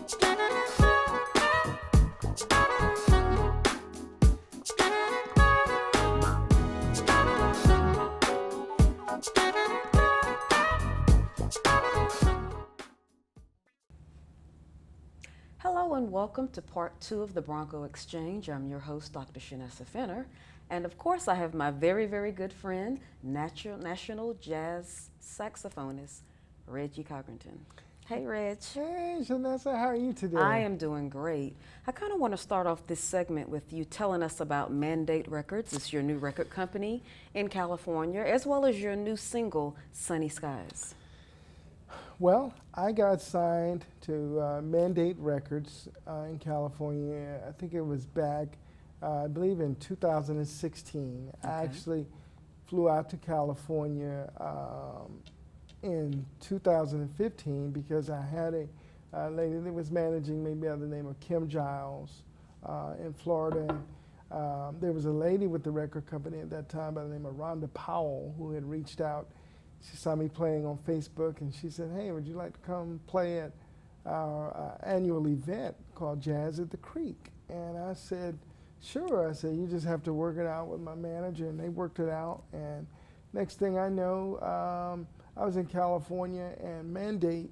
Hello and welcome to part 2 of the Bronco Exchange. I'm your host, Dr. Shanessa Fenner. And of course, I have my very, very good friend, national jazz saxophonist, Reggie Codrington. Hey, Reg. Hey, Shanessa, how are you today? I am doing great. I kind of want to start off this segment with you telling us about Mandate Records. It's your new record company in California, as well as your new single, Sunny Skies. Well, I got signed to Mandate Records in California. I think it was back, I believe in 2016. Okay. I actually flew out to California in 2015 because I had a lady that was managing me by the name of Kim Giles in Florida. There was a lady with the record company at that time by the name of Rhonda Powell who had reached out. She saw me playing on Facebook and she said, hey, would you like to come play at our annual event called Jazz at the Creek? And I said, sure. I said, you just have to work it out with my manager, and they worked it out. And next thing I know, I was in California, and Mandate,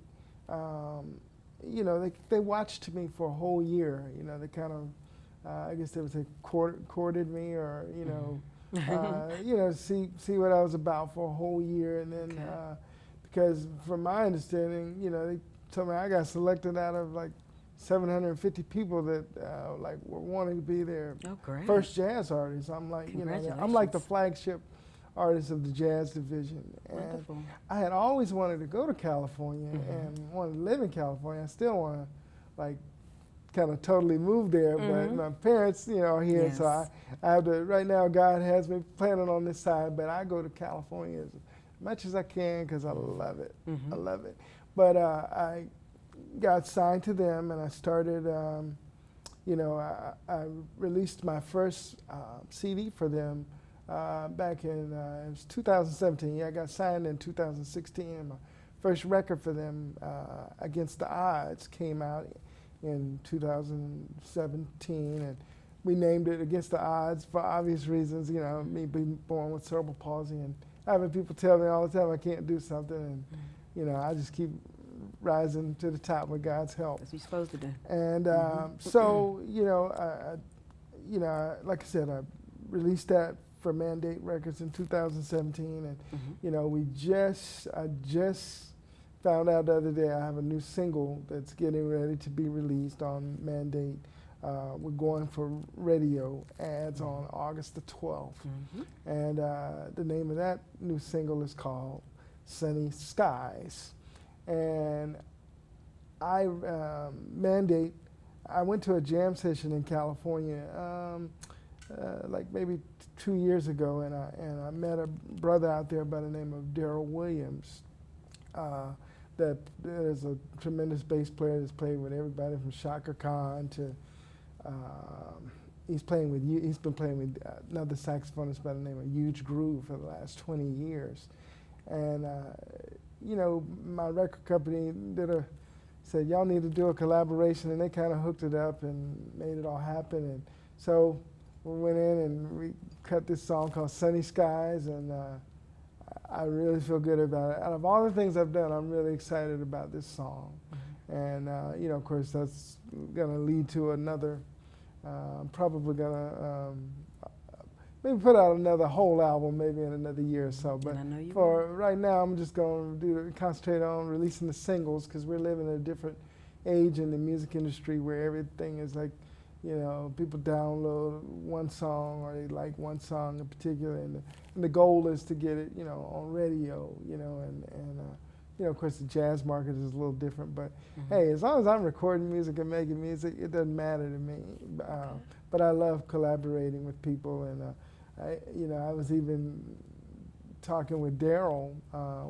you know, they watched me for a whole year. You know, they kind of, I guess they would say courted me, or, you know, you know, see what I was about for a whole year. And then, okay. Because from my understanding, you know, they told me I got selected out of like 750 people that like were wanting to be their first jazz artist. I'm like, you know, I'm like the flagship artist of the jazz division. Wonderful. And I had always wanted to go to California and wanted to live in California. I still want to like kind of totally move there, but my parents, you know, are here, so I have to, right now God has me planning on this side, but I go to California as much as I can because I love it. I love it. But I got signed to them, and I started, you know, I released my first CD for them back in, it was 2017. Yeah, I got signed in 2016. My first record for them, Against the Odds, came out in 2017, and we named it Against the Odds for obvious reasons, you know, me being born with cerebral palsy and having people tell me all the time I can't do something, and you know, I just keep rising to the top with God's help. As you're supposed to do. And so, you know, like I said, I released that for Mandate Records in 2017, and you know, I just found out the other day I have a new single that's getting ready to be released on Mandate. We're going for radio ads on August the 12th. And the name of that new single is called Sunny Skies. And I, Mandate, I went to a jam session in California like maybe 2 years ago, and I met a brother out there by the name of Daryl Williams. That is a tremendous bass player that's played with everybody from Shaka Khan to he's been playing with another saxophonist by the name of Huge Groove for the last 20 years. And you know, my record company said y'all need to do a collaboration, and they kind of hooked it up and made it all happen. And so we went in and we cut this song called Sunny Skies, and I really feel good about it. Out of all the things I've done, I'm really excited about this song. And, you know, of course, that's going to lead to another, probably going to maybe put out another whole album maybe in another year or so. But for right now, I'm just going to concentrate on releasing the singles, because we're living in a different age in the music industry where everything is like, you know, people download one song or they like one song in particular, and the goal is to get it, you know, on radio, you know, and you know, of course the jazz market is a little different, but hey, as long as I'm recording music and making music, it doesn't matter to me. But I love collaborating with people, and you know, I was even talking with Daryl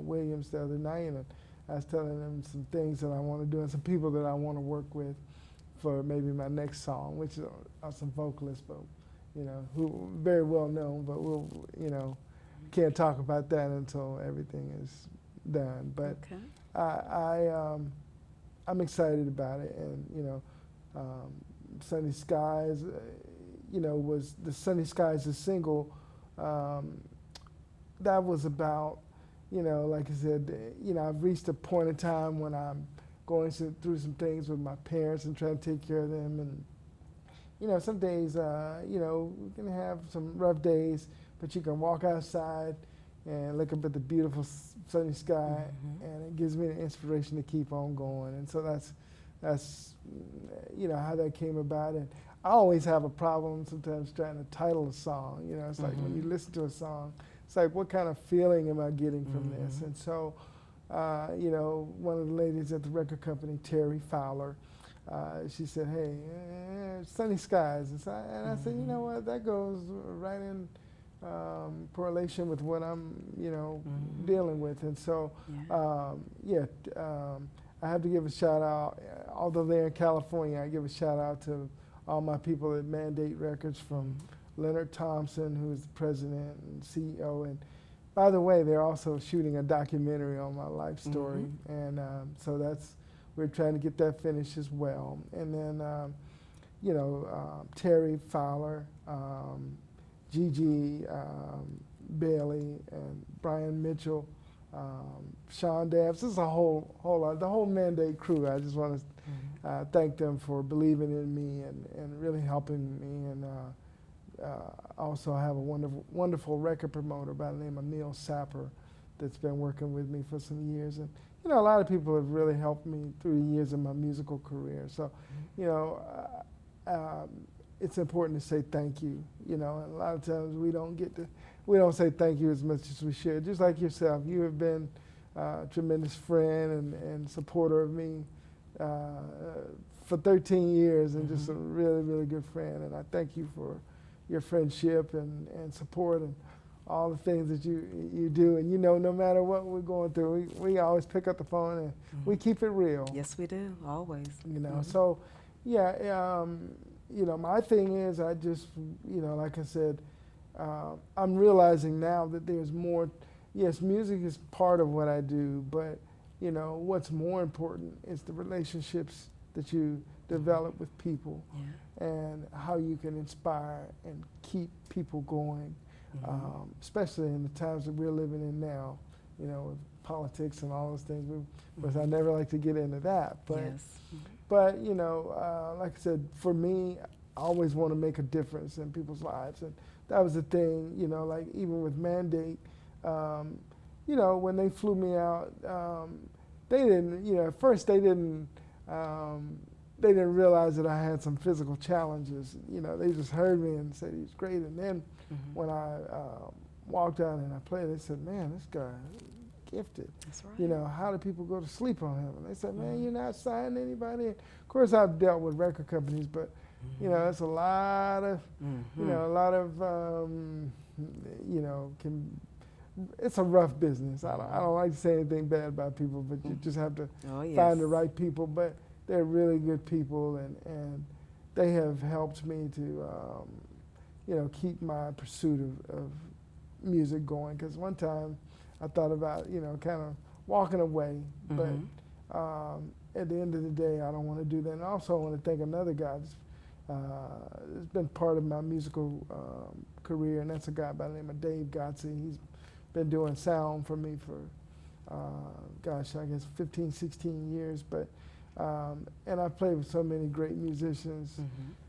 Williams the other night, and I was telling him some things that I want to do and some people that I want to work with for maybe my next song, which are some vocalists, but you know, who very well known, but we'll, you know, can't talk about that until everything is done. But I'm excited about it, and Sunny Skies, was the Sunny Skies, the single. That was about, like I said, I've reached a point in time when I'm going through some things with my parents and trying to take care of them, and some days, we can have some rough days, but you can walk outside and look up at the beautiful sunny sky, and it gives me the inspiration to keep on going. And so that's how that came about. And I always have a problem sometimes trying to title a song. It's like when you listen to a song, it's like, what kind of feeling am I getting from this? And so, one of the ladies at the record company, Terry Fowler, she said, hey, sunny skies. And I said, you know what, that goes right in correlation with what I'm, dealing with. And so, I have to give a shout out, although they're in California, I give a shout out to all my people at Mandate Records, from Leonard Thompson, who is the president and CEO. And by the way, they're also shooting a documentary on my life story. And so we're trying to get that finished as well. And then, Terry Fowler, Gigi Bailey, and Brian Mitchell, Sean Dabbs. This is a whole lot, the whole Mandate crew. I just want to thank them for believing in me and really helping me. And also I have a wonderful record promoter by the name of Neil Sapper that's been working with me for some years. And a lot of people have really helped me through the years of my musical career. So, it's important to say thank you. And a lot of times we don't say thank you as much as we should. Just like yourself, you have been a tremendous friend and supporter of me for 13 years, and just a really, really good friend. And I thank you for your friendship and support and all the things that you do. And no matter what we're going through, we always pick up the phone and we keep it real. Yes, we do, always. So, my thing is, I just, like I said, I'm realizing now that there's more. Yes, music is part of what I do, but what's more important is the relationships that you develop with people, and how you can inspire and keep people going, especially in the times that we're living in now, with politics and all those things. But I never like to get into that. But, but like I said, for me, I always want to make a difference in people's lives. And that was the thing, like even with Mandate, when they flew me out, they didn't, at first they didn't realize that I had some physical challenges. They just heard me and said he was great. And then when I walked out and I played, they said, man, this guy is gifted. That's right. How do people go to sleep on him? And they said, man, you're not signing anybody. Of course, I've dealt with record companies, but it's a lot of, it's a rough business. I don't like to say anything bad about people, but you just have to find the right people. But they're really good people, and they have helped me to, keep my pursuit of music going. Because one time I thought about, kind of walking away, but at the end of the day, I don't want to do that. And also I want to thank another guy that's been part of my musical career, and that's a guy by the name of Dave Gotze. He's been doing sound for me for, I guess 15, 16 years. But and I've played with so many great musicians,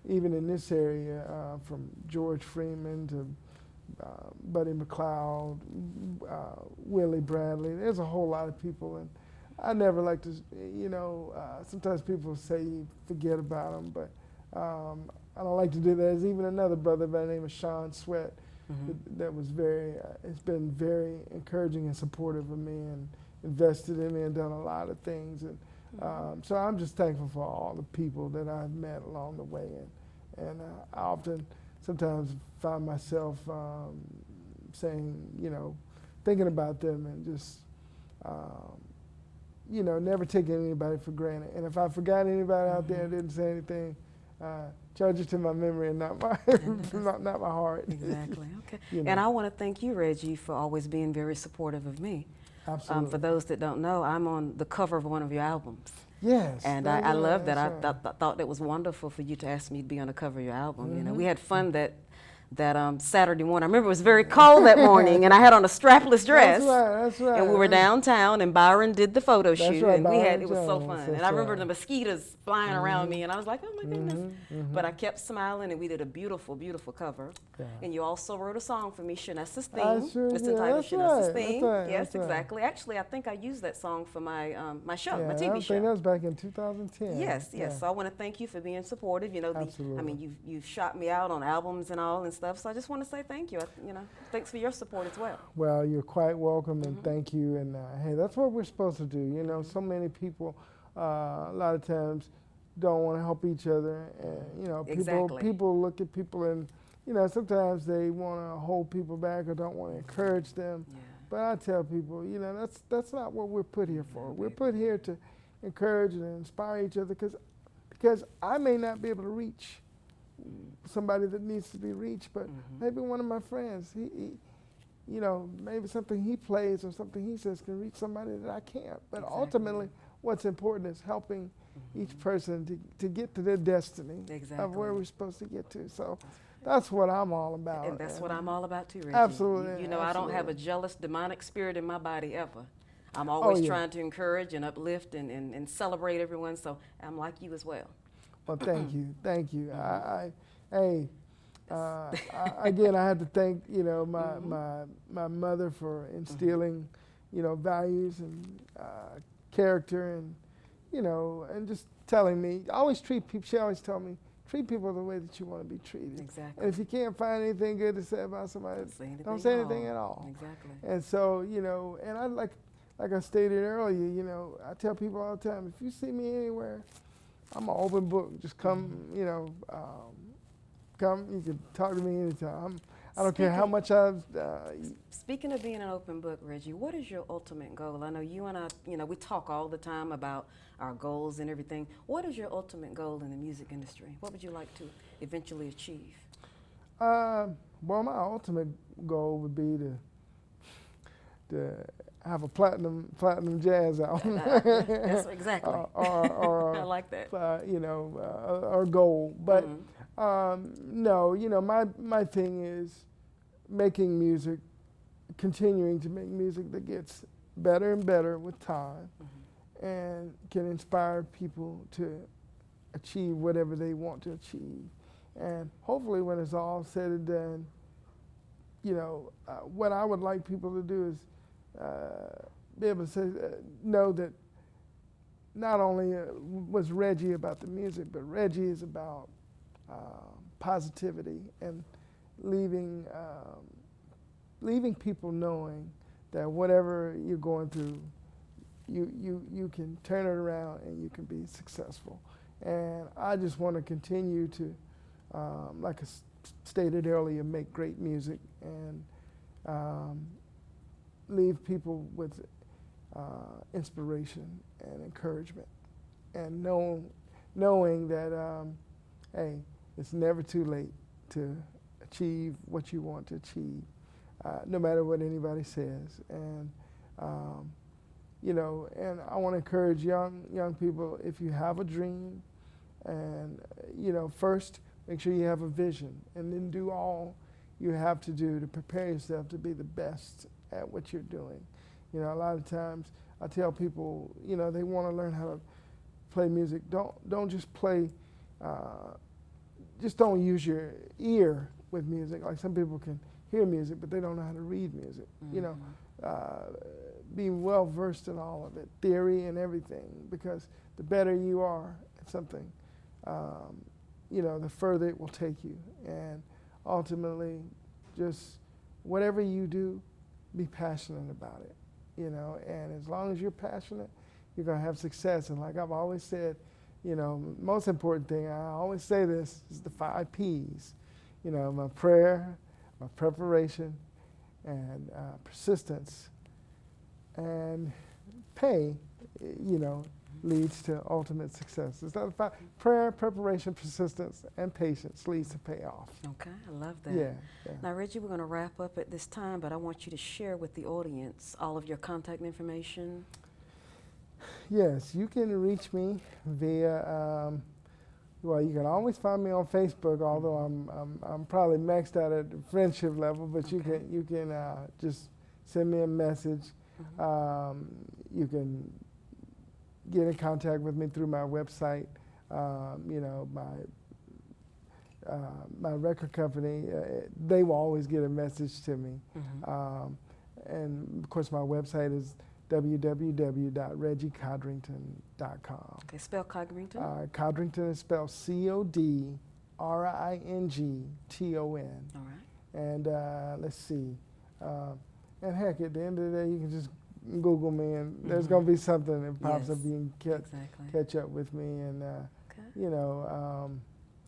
even in this area, from George Freeman to Buddy McLeod, Willie Bradley. There's a whole lot of people, and I never like to, sometimes people say you forget about them, but I don't like to do that. There's even another brother by the name of Sean Sweat that was it's been very encouraging and supportive of me and invested in me and done a lot of things. And so I'm just thankful for all the people that I've met along the way. And I often, sometimes find myself saying, thinking about them and just, never taking anybody for granted. And if I forgot anybody out there and didn't say anything, charge it to my memory and not my not my heart. Exactly. Okay. And I want to thank you, Reggie, for always being very supportive of me. Absolutely. For those that don't know, I'm on the cover of one of your albums. Yes. And that's I right, love that. that's right. Thought it was wonderful for you to ask me to be on the cover of your album. You know, we had fun that Saturday morning. I remember it was very cold that morning, and I had on a strapless dress. That's right, that's right. And we were downtown, and Byron did the photo That's shoot, right, and Byron it was so Jones, fun. that's And I remember right. the mosquitoes flying around me, and I was like, oh my goodness. But I kept smiling, and we did a beautiful, beautiful cover. Yeah. And you also wrote a song for me, Shanessa's theme. I sure It's did. entitled That's Shanessa's right, Theme. that's right, Yes, that's right. exactly. Actually, I think I used that song for my my show, Yeah, my I TV think show. that was back in 2010. Yes, yes. Yeah. So I want to thank you for being supportive. You know, I Absolutely. mean, you've shot me out on albums and all and stuff. So I just want to say thank you. You know, thanks for your support as well. Well, you're quite welcome, and thank you. And hey, that's what we're supposed to do. You know, so many people, a lot of times, don't want to help each other. And you know, Exactly. people look at people, and you know, sometimes they want to hold people back or don't want to encourage them. Yeah. But I tell people, you know, that's not what we're put here for. We're put here to encourage and inspire each other, because I may not be able to reach somebody that needs to be reached, but maybe one of my friends, he you know, maybe something he plays or something he says can reach somebody that I can't. But Exactly. ultimately, what's important is helping each person to get to their destiny of where we're supposed to get to. So that's what I'm all about. And that's what I'm all about too, Reggie. Absolutely. You know, I don't have a jealous, demonic spirit in my body ever. I'm always trying to encourage and uplift and celebrate everyone. So I'm like you as well. Well, thank you, thank you. Again, I had to thank, you know, my mother for instilling, you know, values and character, and you know, and just telling me, always treat people. She always told me, treat people the way that you want to be treated. Exactly. And if you can't find anything good to say about somebody, don't say anything at all. Exactly. And so, you know, and I like I stated earlier, you know, I tell people all the time, if you see me anywhere, I'm an open book. Just come, you know, come. You can talk to me anytime. I don't care how much I've. Speaking of being an open book, Reggie, what is your ultimate goal? I know you and I, you know, we talk all the time about our goals and everything. What is your ultimate goal in the music industry? What would you like to eventually achieve? Well, my ultimate goal would be to have a platinum jazz album. That's exactly. or I like that. You know, our goal. But no, you know, my thing is making music, continuing to make music that gets better and better with time, and can inspire people to achieve whatever they want to achieve. And hopefully, when it's all said and done, you know, what I would like people to do is be able to say, know that not only was Reggie about the music, but Reggie is about positivity and leaving people knowing that whatever you're going through, you can turn it around and you can be successful. And I just want to continue to, like I stated earlier, make great music and leave people with inspiration and encouragement, and knowing that, hey, it's never too late to achieve what you want to achieve, no matter what anybody says. And you know, and I want to encourage young people, if you have a dream, and you know, first make sure you have a vision, and then do all you have to do to prepare yourself to be the best at what you're doing. You know, a lot of times I tell people, you know, they want to learn how to play music. Don't just play. Just don't use your ear with music. Like some people can hear music, but they don't know how to read music. You know, be well versed in all of it, theory and everything. Because the better you are at something, you know, the further it will take you. And ultimately, just whatever you do, be passionate about it. You know, and as long as you're passionate, you're gonna have success. And like I've always said, you know, most important thing, I always say this, is the 5 P's. You know, my prayer, my preparation, and persistence, and pay, you know, leads to ultimate success. It's not 5. Prayer, preparation, persistence, and patience leads to payoff. Okay, I love that. Yeah. Now, Reggie, we're going to wrap up at this time, but I want you to share with the audience all of your contact information. Yes, you can reach me via. Well, you can always find me on Facebook, although I'm probably maxed out at the friendship level. But Okay. you can just send me a message. You can get in contact with me through my website. You know, my record company, they will always get a message to me. And of course, my website is www.reggiecodrington.com. Okay, spell Codrington. Codrington is spelled Codrington. All right. And let's see. And heck, at the end of the day, you can just Google me, and there's going to be something that pops up. You can Exactly. catch up with me, and Okay. you know,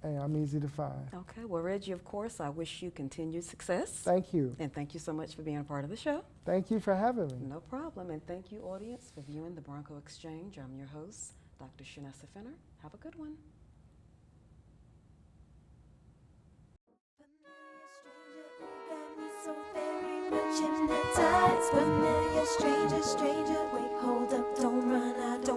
hey, I'm easy to find. Okay. Well, Reggie, of course, I wish you continued success. Thank you. And thank you so much for being a part of the show. Thank you for having me. No problem. And thank you, audience, for viewing the Bronco Exchange. I'm your host, Dr. Shanessa Fenner. Have a good one. So very much hypnotized. Familiar stranger, wait, hold up, don't run, I don't